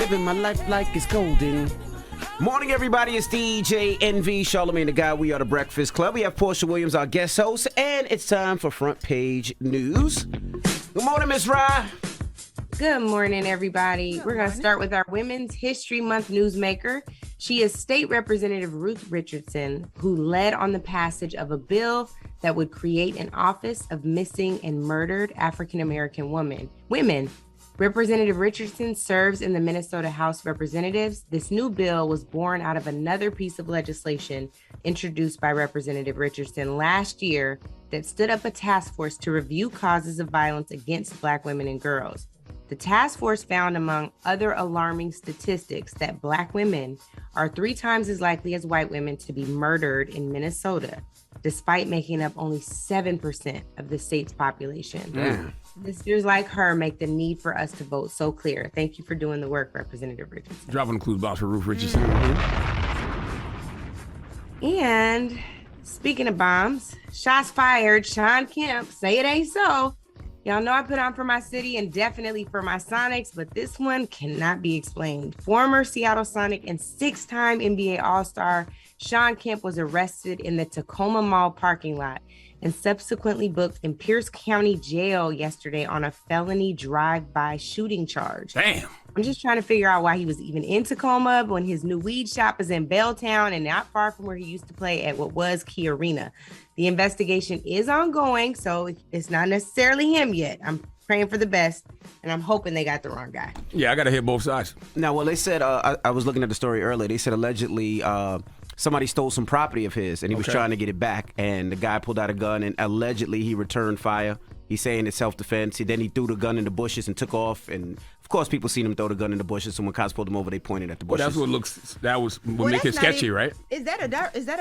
living my life like it's golden. Morning, everybody. It's DJ NV, Charlamagne the Guy. We are the Breakfast Club. We have Portia Williams, our guest host, and it's time for Front Page News. Good morning, Miss Rye. Good morning, everybody. We're going to start with our Women's History Month newsmaker. She is State Representative Ruth Richardson, who led on the passage of a bill that would create an Office of Missing and Murdered African-American Women. Representative Richardson serves in the Minnesota House of Representatives. This new bill was born out of another piece of legislation introduced by Representative Richardson last year that stood up a task force to review causes of violence against Black women and girls. The task force found, among other alarming statistics, that Black women are 3 times as likely as white women to be murdered in Minnesota, despite making up only 7% of the state's population. Listeners like her make the need for us to vote so clear. Thank you for doing the work, Representative Richardson. Dropping the clues box for Ruth Richardson. And speaking of bombs, shots fired. Sean Kemp, say it ain't so. Y'all know I put on for my city and definitely for my Sonics, but this one cannot be explained. Former Seattle Sonic and 6-time NBA All-Star Sean Kemp was arrested in the Tacoma Mall parking lot and subsequently booked in Pierce County Jail yesterday on a felony drive-by shooting charge. Damn. I'm just trying to figure out why he was even in Tacoma when his new weed shop is in Belltown and not far from where he used to play at what was Key Arena. The investigation is ongoing, so it's not necessarily him yet. I'm praying for the best, and I'm hoping they got the wrong guy. Yeah, I got to hit both sides. Now, well, they said, I was looking at the story earlier. They said allegedly somebody stole some property of his, and he was trying to get it back, and the guy pulled out a gun, and allegedly he returned fire. He's saying it's self-defense. Then he threw the gun in the bushes and took off, and of course, people seen him throw the gun in the bushes. So when cops pulled him over, they pointed at the bushes. Well, that would make it sketchy, right? Is that a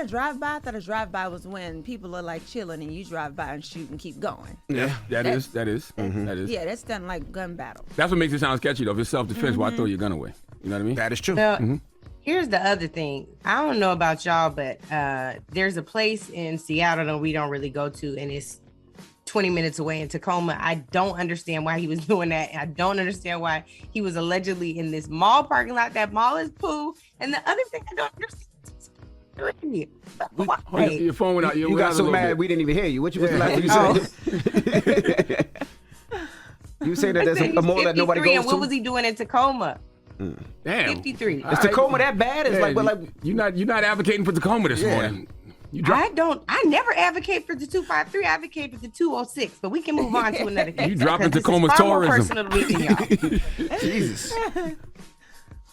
drive-by? I thought a drive-by was when people are like chilling and you drive by and shoot and keep going. Yeah, that is. Yeah, that's done like gun battle. That's what makes it sound sketchy, though. If it's self-defense, why throw your gun away? You know what I mean? That is true. Well, here's the other thing. I don't know about y'all, but there's a place in Seattle that we don't really go to, and it's 20 minutes away in Tacoma. I don't understand why he was doing that. I don't understand why he was allegedly in this mall parking lot. That mall is poo. And the other thing I don't understand. Your phone went out. You got so mad we didn't even hear you. What's the last thing you said? You say that there's a mall that nobody goes and to? what was he doing in Tacoma? Damn. 53. Is Tacoma that bad? It's you're not advocating for Tacoma this morning. I never advocate for the 253. I advocate for the 206, but we can move on to another case. You dropping Tacoma's tourism. More personal to me than y'all. Jesus.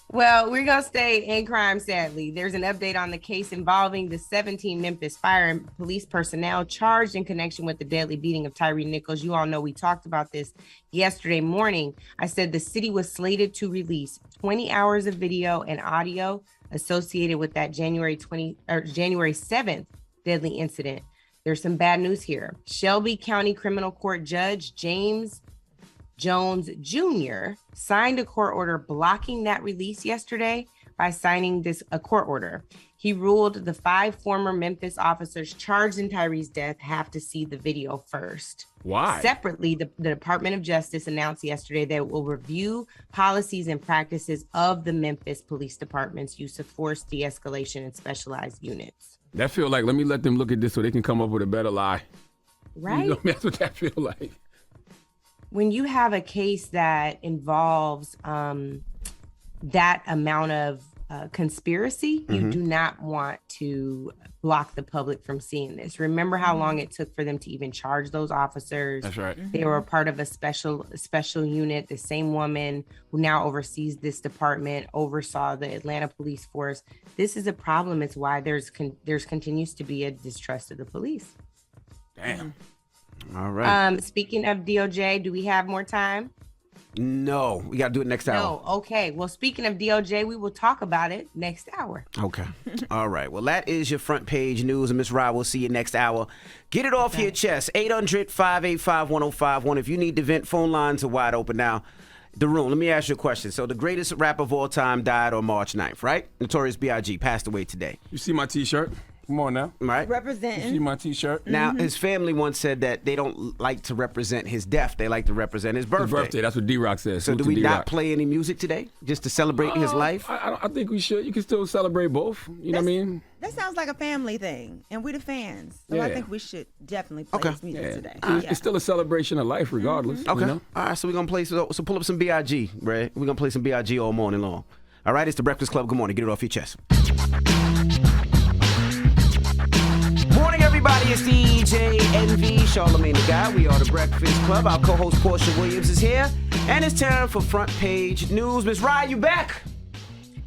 Well, we're going to stay in crime, sadly. There's an update on the case involving the 17 Memphis fire and police personnel charged in connection with the deadly beating of Tyree Nichols. You all know we talked about this yesterday morning. I said the city was slated to release 20 hours of video and audio associated with that January 7th deadly incident. There's some bad news here. Shelby County Criminal Court Judge James Jones Jr. signed a court order blocking that release yesterday by signing a court order. He ruled the 5 former Memphis officers charged in Tyree's death have to see the video first. Why? Separately, the Department of Justice announced yesterday that it will review policies and practices of the Memphis Police Department's use of force, de-escalation, and specialized units. That feel like, let them look at this so they can come up with a better lie. Right? You know, that's what that feel like. When you have a case that involves that amount of conspiracy, you do not want to block the public from seeing this. Remember how long it took for them to even charge those officers? That's right. They were a part of a special unit. The same woman who now oversees this department oversaw the Atlanta police force. This is a problem. It's why there's continues to be a distrust of the police. Damn. All right. Speaking of DOJ, do we have more time? No, we got to do it next hour. No, okay. Well, speaking of DOJ, we will talk about it next hour. Okay. All right. Well, that is your front page news, and Miss Rye, we'll see you next hour. Get it off your chest. 800-585-1051. If you need to vent, phone lines are wide open now. The Room, let me ask you a question. So the greatest rapper of all time died on March 9th, right? Notorious B.I.G. passed away today. You see my T-shirt? Come on now. Right? You see Representing. my T-shirt? Now, his family once said that they don't like to represent his death. They like to represent his birthday. His birthday. That's what D-Rock says. So Salute do to we D-Rock. not play any music today just to celebrate his life? I think we should. You can still celebrate both. You know what I mean? That sounds like a family thing, and we the fans. So I Yeah. think we should definitely play his music today. It's still a celebration of life, regardless. Okay. You know? All right, so we're going to play, so pull up some B.I.G., right? We're going to play some B.I.G. all morning long. All right, it's the Breakfast Club. Good morning. Get it off your chest. Morning, everybody. It's DJ NV, Charlamagne the Guy. We are the Breakfast Club. Our co-host Portia Williams is here. And it's time for Front Page News. Miss Rye, you back?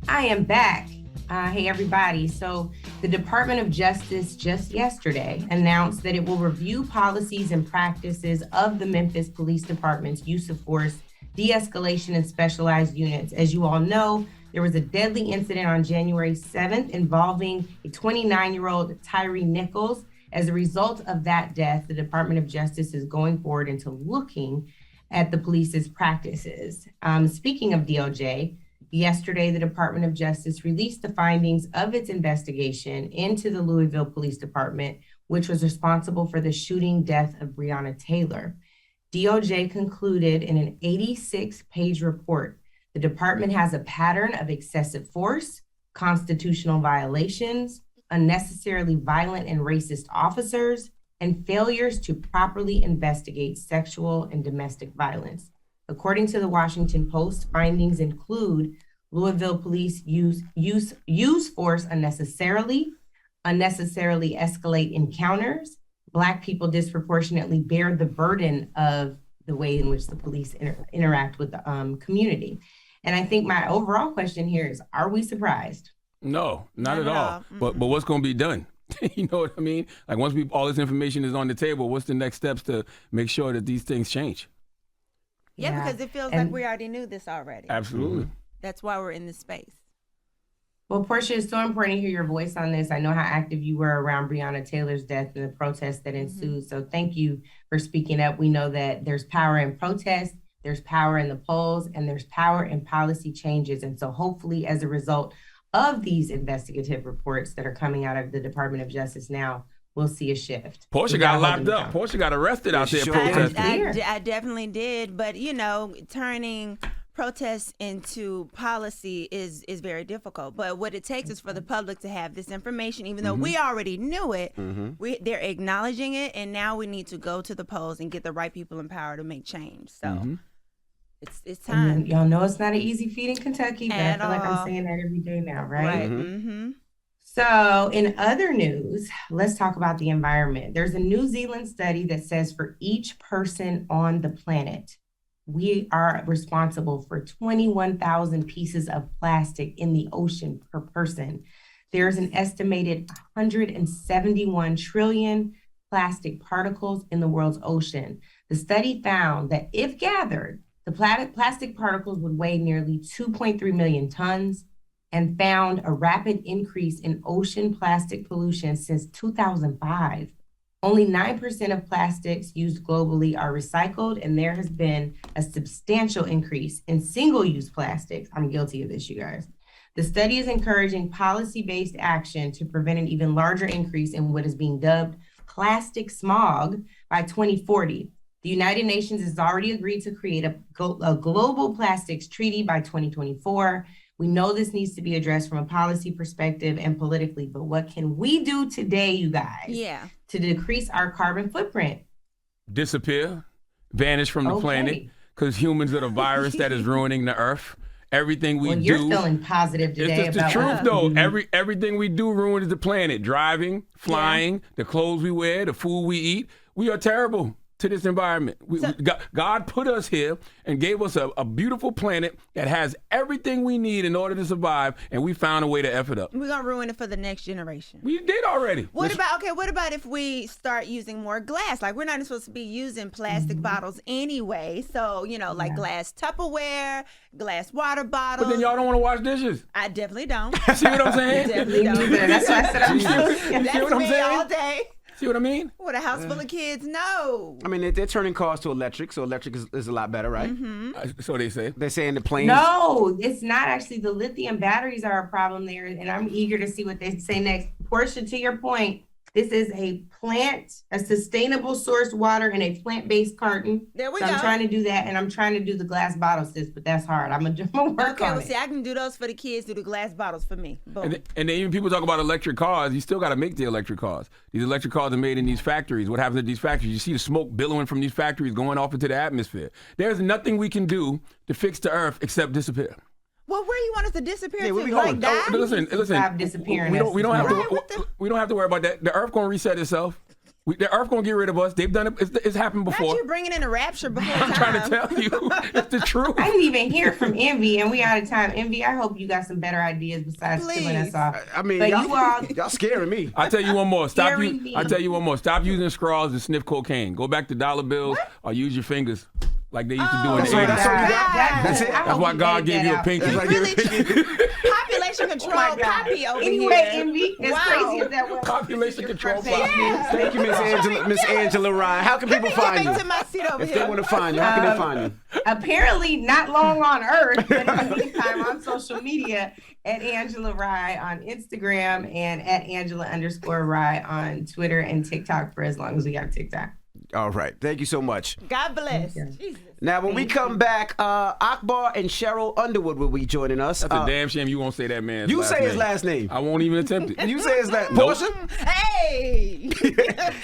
I am back. Hey, everybody. So the Department of Justice just yesterday announced that it will review policies and practices of the Memphis Police Department's use of force, de-escalation, and specialized units. As you all know, there was a deadly incident on January 7th involving a 29-year-old Tyree Nichols. As a result of that death, the Department of Justice is going forward into looking at the police's practices. Speaking of DOJ, yesterday, the Department of Justice released the findings of its investigation into the Louisville Police Department, which was responsible for the shooting death of Breonna Taylor. DOJ concluded in an 86-page report, the department has a pattern of excessive force, constitutional violations, unnecessarily violent and racist officers, and failures to properly investigate sexual and domestic violence. According to the Washington Post, findings include Louisville police use force unnecessarily escalate encounters, Black people disproportionately bear the burden of the way in which the police interact with the community. And I think my overall question here is, are we surprised? No, not at all. But what's going to be done? You know what I mean? Like once all this information is on the table, what's the next steps to make sure that these things change? Yeah, because it feels like we already knew this already. Absolutely. That's why we're in this space. Well, Portia, it's so important to hear your voice on this. I know how active you were around Breonna Taylor's death and the protests that ensued. So thank you for speaking up. We know that there's power in protest, there's power in the polls, and there's power in policy changes. And so hopefully as a result of these investigative reports that are coming out of the Department of Justice now, we'll see a shift. Portia got locked up. Portia got arrested out there protesting. I definitely did. But, you know, turning protests into policy is very difficult. But what it takes is for the public to have this information, even though we already knew it. They're acknowledging it, and now we need to go to the polls and get the right people in power to make change. So it's time. And y'all know it's not an easy feat in Kentucky, but I feel like I'm saying that every day now, right? So in other news, let's talk about the environment. There's a New Zealand study that says for each person on the planet, we are responsible for 21,000 pieces of plastic in the ocean per person. There's an estimated 171 trillion plastic particles in the world's ocean. The study found that if gathered, the plastic particles would weigh nearly 2.3 million tons and found a rapid increase in ocean plastic pollution since 2005. Only 9% of plastics used globally are recycled, and there has been a substantial increase in single-use plastics. I'm guilty of this, you guys. The study is encouraging policy-based action to prevent an even larger increase in what is being dubbed plastic smog by 2040. The United Nations has already agreed to create a global plastics treaty by 2024. We know this needs to be addressed from a policy perspective and politically, but what can we do today, you guys, to decrease our carbon footprint? Disappear, vanish from the planet, because humans are the virus that is ruining the earth. Everything we do. You're feeling positive today. It's the truth, though. Everything we do ruins the planet. Driving, flying, the clothes we wear, the food we eat. We are terrible to this environment. God put us here and gave us a beautiful planet that has everything we need in order to survive, and we found a way to F it up. We're going to ruin it for the next generation. We did already. What about if we start using more glass? Like, we're not even supposed to be using plastic bottles anyway. So, you know, like glass Tupperware, glass water bottles. But then y'all don't want to wash dishes. I definitely don't. See what I'm saying? Definitely don't. That's why I said I'm see what I'm me saying? all day. See what I mean? With a house full of kids, no. I mean, they're turning cars to electric, so electric is a lot better, right? So they say. They're saying the planes. No, it's not actually. The lithium batteries are a problem there, and I'm eager to see what they say next. Portia, to your point, this is a sustainable source water in a plant-based carton. There we go. I'm trying to do that, and I'm trying to do the glass bottle, sis, but that's hard. I'm gonna work on it. See, I can do those for the kids, do the glass bottles for me. Boom. And then even people talk about electric cars. You still got to make the electric cars. These electric cars are made in these factories. What happens at these factories? You see the smoke billowing from these factories going off into the atmosphere. There's nothing we can do to fix the earth except disappear. Well, where you want us to disappear to? where we Like going? that? Listen. Stop disappearing. We don't have to. We don't have to worry about that. The earth gonna reset itself. The earth gonna get rid of us. They've done it. It's happened before. Not you bringing in a rapture before I'm trying to tell you, it's the truth. I didn't even hear from Envy, and we out of time. Envy, I hope you got some better ideas besides killing us off. I mean, but y'all scaring me. I tell you one more. Scaring me. I tell you one more. Stop using straws to sniff cocaine. Go back to dollar bills or use your fingers like they used to do in the 80s. That's it. That's why God gave you a pinky. Population control poppy over anyway, here. Envy, as crazy as that was. Population control poppy. Thank you, Miss Angela Ryan. How can people find you? To my seat over If here. they want to find you, how can they find you? Apparently not long on Earth, but in the meantime on social media at Angela Rye on Instagram and at Angela_Rye on Twitter and TikTok for as long as we got TikTok. All right. Thank you so much. God bless. Jesus. Now, when we come back, Akbar and Cheryl Underwood will be joining us. That's a damn shame you won't say that man's You last say name. his last name. I won't even attempt it. You say his last name. Portia? Hey!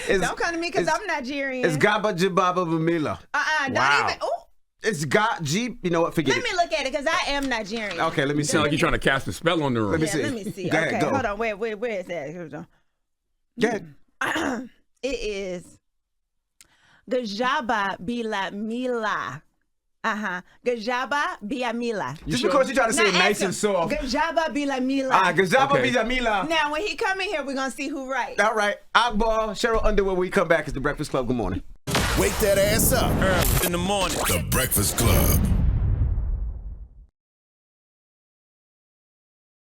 Don't come to me because I'm Nigerian. It's Gaba Jibaba Bamila. Don't Wow. even. Oh, It's got G. You know what? Forget let it. me look at it because I am Nigerian. Okay, let me You see. sound like you're trying to cast a spell on the room. Let me Yeah, see. let me see. Go ahead, Okay, go. hold on. Where is that? Here we go. Go ahead. It is Gajaba Bila Mila. Gajaba Bila Mila. Just because you try to say it nice and soft. Gajaba Bila Mila. Gazaba Okay. Bijamila. Now, when he come in here, we're going to see who right. All right. Akbar, Cheryl Underwood, when we come back, it's The Breakfast Club. Good morning. Wake that ass up. Early in the morning. The Breakfast Club.